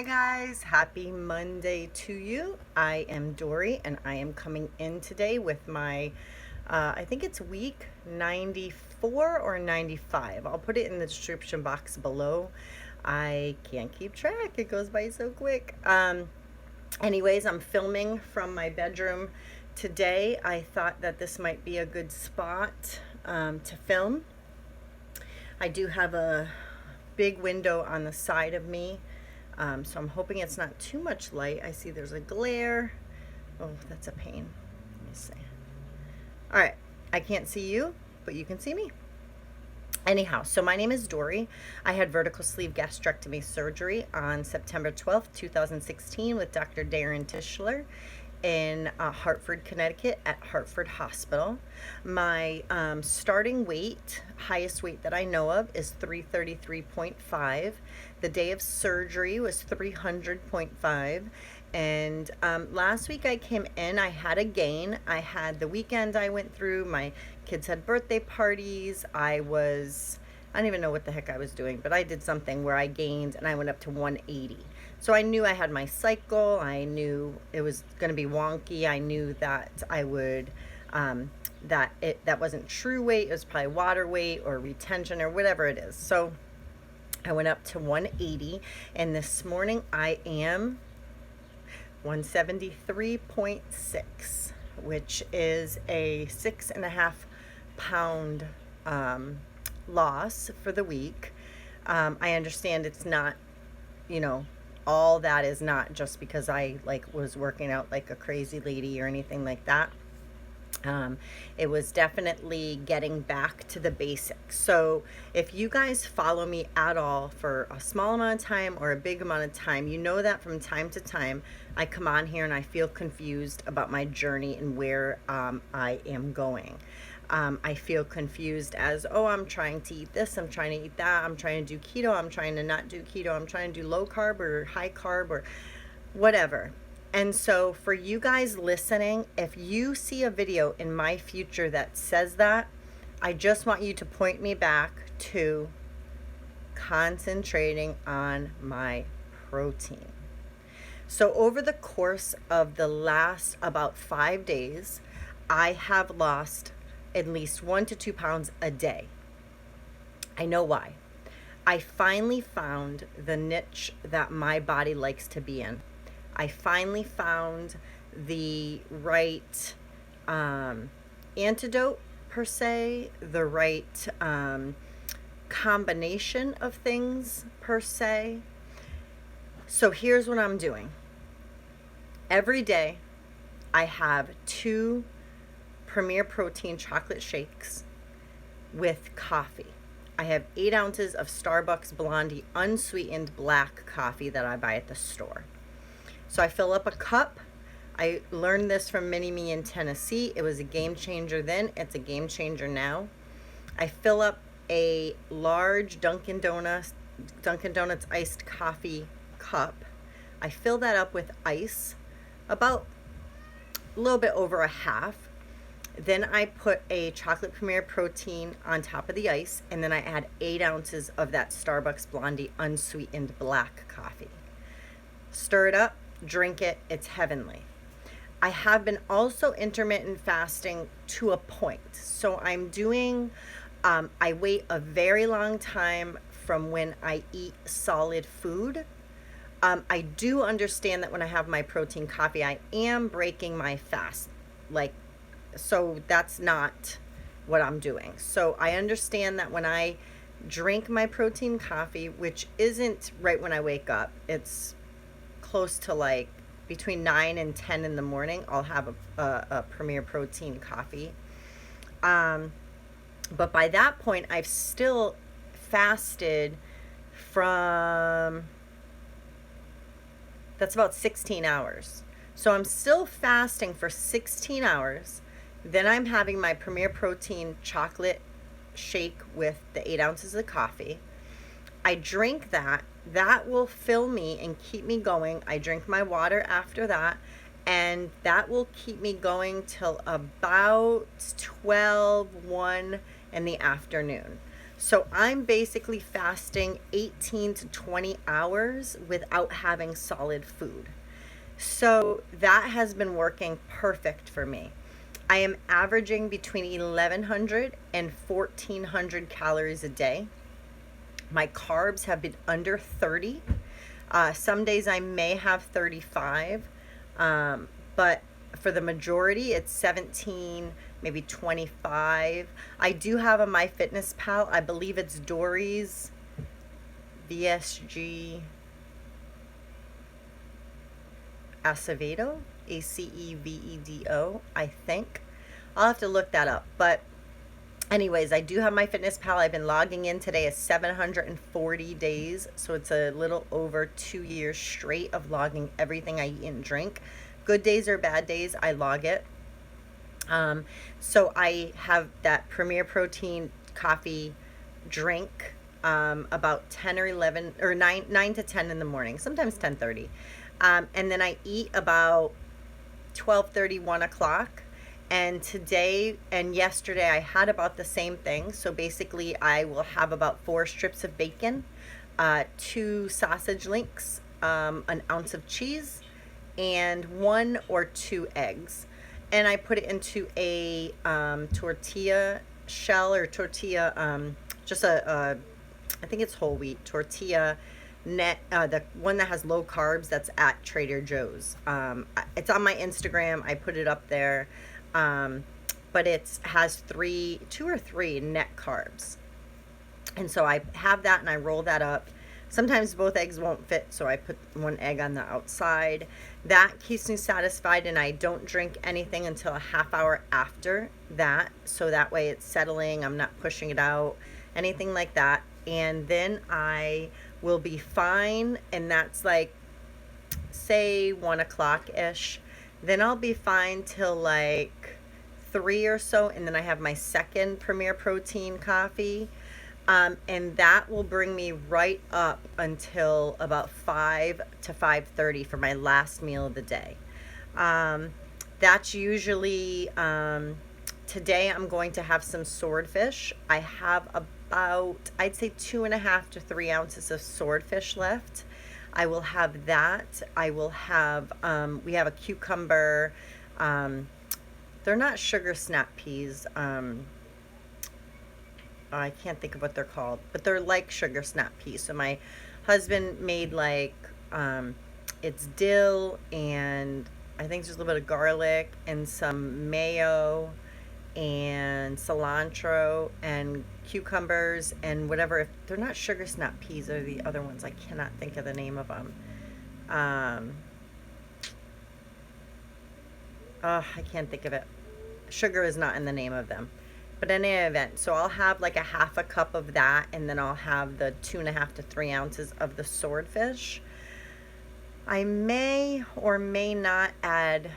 guys, happy Monday to you. I am Dory and I am coming in today with my I think it's week 94 or 95. I'll put it in the description box below. I can't keep track, it goes by so quick. Anyways, I'm filming from my bedroom today. I thought that this might be a good spot to film. I do have a big window on the side of me, so I'm hoping it's not too much light. I see there's a glare. Oh, that's a pain. Let me see. All right, I can't see you, but you can see me. Anyhow, so my name is Dory. I had vertical sleeve gastrectomy surgery on September 12th, 2016 with Dr. Darren Tischler in Hartford, Connecticut at Hartford Hospital. My starting weight, highest weight that I know of, is 333.5. The day of surgery was 300.5. And last week I came in, I had a gain. I had the weekend I went through, my kids had birthday parties. I don't even know what the heck I was doing, but I did something where I gained and I went up to 180. So I knew I had my cycle. I knew it was going to be wonky. I knew that I would, that wasn't true weight. It was probably water weight or retention or whatever it is. So I went up to 180, and this morning I am 173.6, which is a 6.5 pound loss for the week. I understand it's not, all that is not just because I was working out like a crazy lady or anything like that. It was definitely getting back to the basics. So if you guys follow me at all for a small amount of time or a big amount of time, you know that from time to time I come on here and I feel confused about my journey and where I am going. I feel confused as, I'm trying to eat this, I'm trying to eat that, I'm trying to do keto, I'm trying to not do keto, I'm trying to do low carb or high carb or whatever. And so for you guys listening, if you see a video in my future that says that, I just want you to point me back to concentrating on my protein. So over the course of the last about 5 days, I have lost at least 1 to 2 pounds a day. I know why. I finally found the niche that my body likes to be in. I finally found the right antidote, per se, the right combination of things, per se. So here's what I'm doing. Every day, I have 2 Premier Protein chocolate shakes with coffee. I have 8 ounces of Starbucks Blondie unsweetened black coffee that I buy at the store. So I fill up a cup. I learned this from Mini-Me in Tennessee. It was a game changer then. It's a game changer now. I fill up a large Dunkin' Donuts iced coffee cup. I fill that up with ice, about a little bit over a half. Then I put a chocolate Premier Protein on top of the ice, and then I add 8 ounces of that Starbucks Blondie unsweetened black coffee. Stir it up, drink it, it's heavenly. I have been also intermittent fasting to a point. So I'm doing, I wait a very long time from when I eat solid food. I do understand that when I have my protein coffee, I am breaking my fast. So that's not what I'm doing. So I understand that when I drink my protein coffee, which isn't right when I wake up, it's close to between 9 and 10 in the morning, I'll have a Premier Protein coffee. But by that point, I've still fasted that's about 16 hours. So I'm still fasting for 16 hours. Then I'm having my Premier Protein chocolate shake with the 8 ounces of coffee. I drink that. That will fill me and keep me going. I drink my water after that, and that will keep me going till about 12, 1 in the afternoon. So I'm basically fasting 18 to 20 hours without having solid food. So that has been working perfect for me. I am averaging between 1,100 and 1,400 calories a day. My carbs have been under 30. Some days I may have 35, but for the majority, it's 17, maybe 25. I do have a MyFitnessPal. I believe it's Dory's VSG Acevedo, Acevedo, I think. I'll have to look that up. But anyways, I do have MyFitnessPal. I've been logging in today as 740 days. So it's a little over 2 years straight of logging everything I eat and drink. Good days or bad days, I log it. So I have that Premier Protein coffee drink about 10 or 11 or 9 to 10 in the morning, sometimes 10:30. And then I eat about 12:30, 1 o'clock. And today and yesterday I had about the same thing. So basically I will have about 4 strips of bacon, 2 sausage links, an ounce of cheese, and 1 or 2 eggs. And I put it into a tortilla shell or tortilla, just I think it's whole wheat tortilla net, the one that has low carbs that's at Trader Joe's. It's on my Instagram. I put it up there. But it has 2 or 3 net carbs. And so I have that and I roll that up. Sometimes both eggs won't fit, so I put 1 egg on the outside. That keeps me satisfied, and I don't drink anything until a half hour after that. So that way it's settling, I'm not pushing it out, anything like that. And then I will be fine, and that's like, say, 1 o'clock-ish. Then I'll be fine till like 3 or so, and then I have my second Premier Protein coffee. And that will bring me right up until about 5 to 5:30 for my last meal of the day. That's usually, today I'm going to have some swordfish. I have about, I'd say 2.5 to 3 ounces of swordfish left. I will have that. I will have, we have a cucumber. They're not sugar snap peas. I can't think of what they're called, but they're like sugar snap peas. So my husband made like, it's dill, and I think there's a little bit of garlic and some mayo and cilantro and cucumbers and whatever. If they're not sugar snap peas, are the other ones. I cannot think of the name of them. I can't think of it. Sugar is not in the name of them. But in any event, so I'll have like a half a cup of that, and then I'll have the 2.5 to 3 ounces of the swordfish. I may or may not add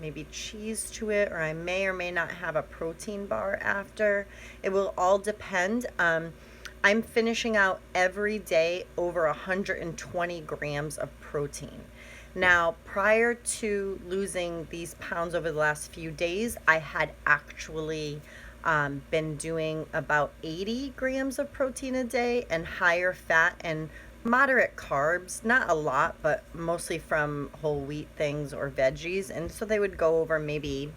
maybe cheese to it, or I may or may not have a protein bar after. It will all depend. I'm finishing out every day over 120 grams of protein. Now, prior to losing these pounds over the last few days, I had actually been doing about 80 grams of protein a day and higher fat and moderate carbs, not a lot, but mostly from whole wheat things or veggies. And so they would go over maybe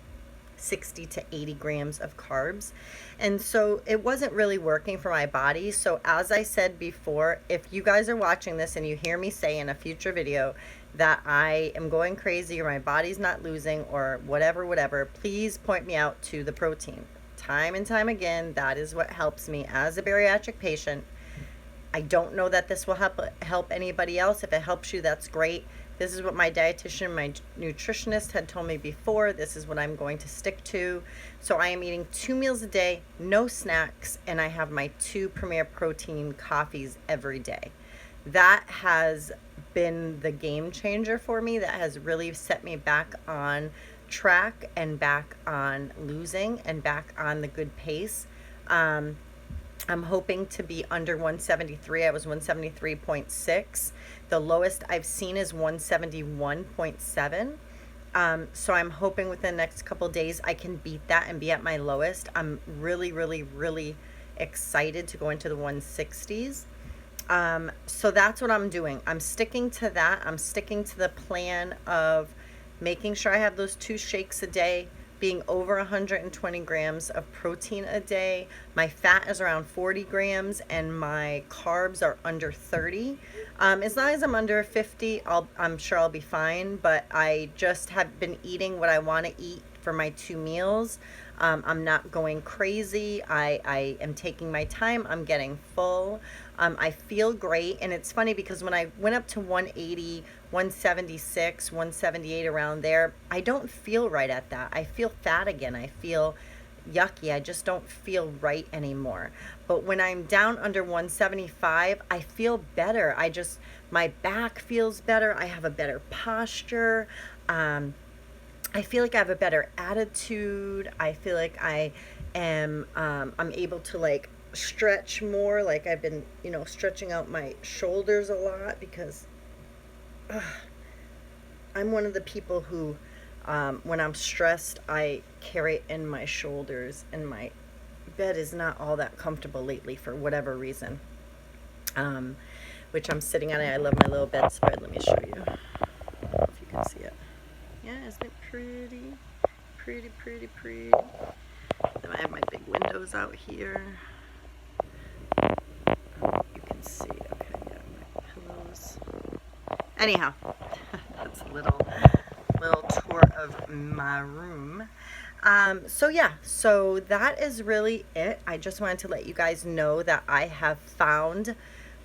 60 to 80 grams of carbs. And so it wasn't really working for my body. So as I said before, if you guys are watching this and you hear me say in a future video that I am going crazy or my body's not losing or whatever, please point me out to the protein. Time and time again, that is what helps me as a bariatric patient. I don't know that this will help anybody else. If it helps you, that's great. This is what my dietitian, my nutritionist had told me before. This is what I'm going to stick to. So I am eating 2 meals a day, no snacks, and I have my 2 Premier Protein coffees every day. That has been the game changer for me. That has really set me back on track and back on losing and back on the good pace. I'm hoping to be under 173. I was 173.6. The lowest I've seen is 171.7. So I'm hoping within the next couple days I can beat that and be at my lowest. I'm really excited to go into the 160s. So that's what I'm doing. I'm sticking to that. I'm sticking to the plan of making sure I have those 2 shakes a day, being over 120 grams of protein a day. My fat is around 40 grams and my carbs are under 30. As long as I'm under 50, I'm sure I'll be fine, but I just have been eating what I want to eat for my 2 meals. I'm not going crazy. I am taking my time. I'm getting full. I feel great. And it's funny because when I went up to 180, 176, 178, around there, I don't feel right at that. I feel fat again. I feel yucky. I just don't feel right anymore. But when I'm down under 175, I feel better. My back feels better. I have a better posture. I feel like I have a better attitude. I feel like I'm able to like stretch more. Like I've been, stretching out my shoulders a lot because I'm one of the people who, when I'm stressed, I carry it in my shoulders, and my bed is not all that comfortable lately for whatever reason. Which I'm sitting on it. I love my little bedspread. Let me show you. I don't know if you can see it. Yeah, isn't it pretty? Pretty, pretty, pretty. Then I have my big windows out here. You can see. Okay, yeah, my pillows. Anyhow, that's a little tour of my room. So that is really it. I just wanted to let you guys know that I have found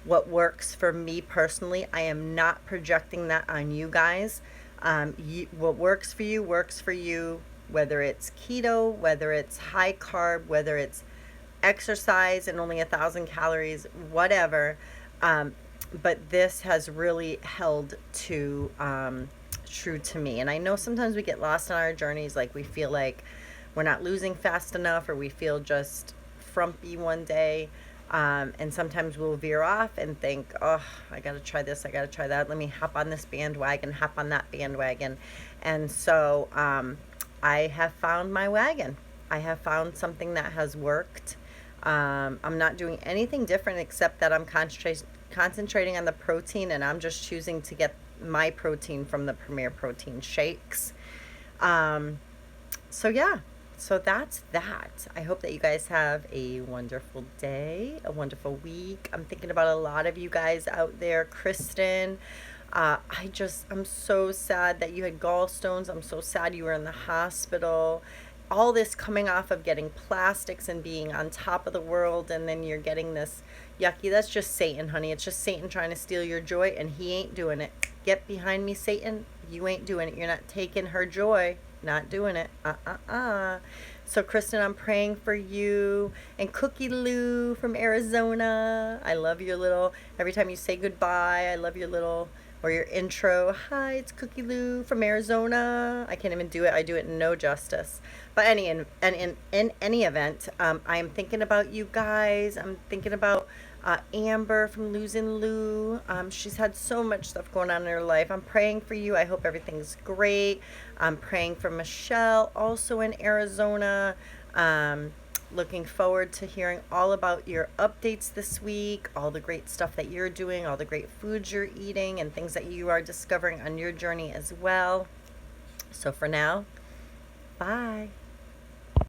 what works for me personally. I am not projecting that on you guys. What works for you, whether it's keto, whether it's high carb, whether it's exercise and only 1,000 calories, whatever. But this has really held to true to me. And I know sometimes we get lost on our journeys, like we feel like we're not losing fast enough, or we feel just frumpy one day. And sometimes we'll veer off and think, oh, I got to try this, I got to try that. Let me hop on this bandwagon, hop on that bandwagon. And so I have found my wagon. I have found something that has worked. I'm not doing anything different except that I'm concentrating on the protein, and I'm just choosing to get my protein from the Premier Protein shakes. So that's that. I hope that you guys have a wonderful day, a wonderful week. I'm thinking about a lot of you guys out there. Kristen, I'm so sad that you had gallstones. I'm so sad you were in the hospital. All this coming off of getting plastics and being on top of the world, and then you're getting this yucky. That's just Satan, honey. It's just Satan trying to steal your joy, and he ain't doing it. Get behind me, Satan. You ain't doing it. You're not taking her joy. Not doing it. So Kristen, I'm praying for you. And Cookie Lou from Arizona, I love your little, every time you say goodbye, I love your little, or your intro. Hi, it's Cookie Lou from Arizona. I can't even do it. I do it no justice. But in any event, I am thinking about you guys. I'm thinking about Amber from Losing Lou. She's had so much stuff going on in her life. I'm praying for you. I hope everything's great. I'm praying for Michelle, also in Arizona. Looking forward to hearing all about your updates this week, all the great stuff that you're doing, all the great foods you're eating, and things that you are discovering on your journey as well. So for now, bye.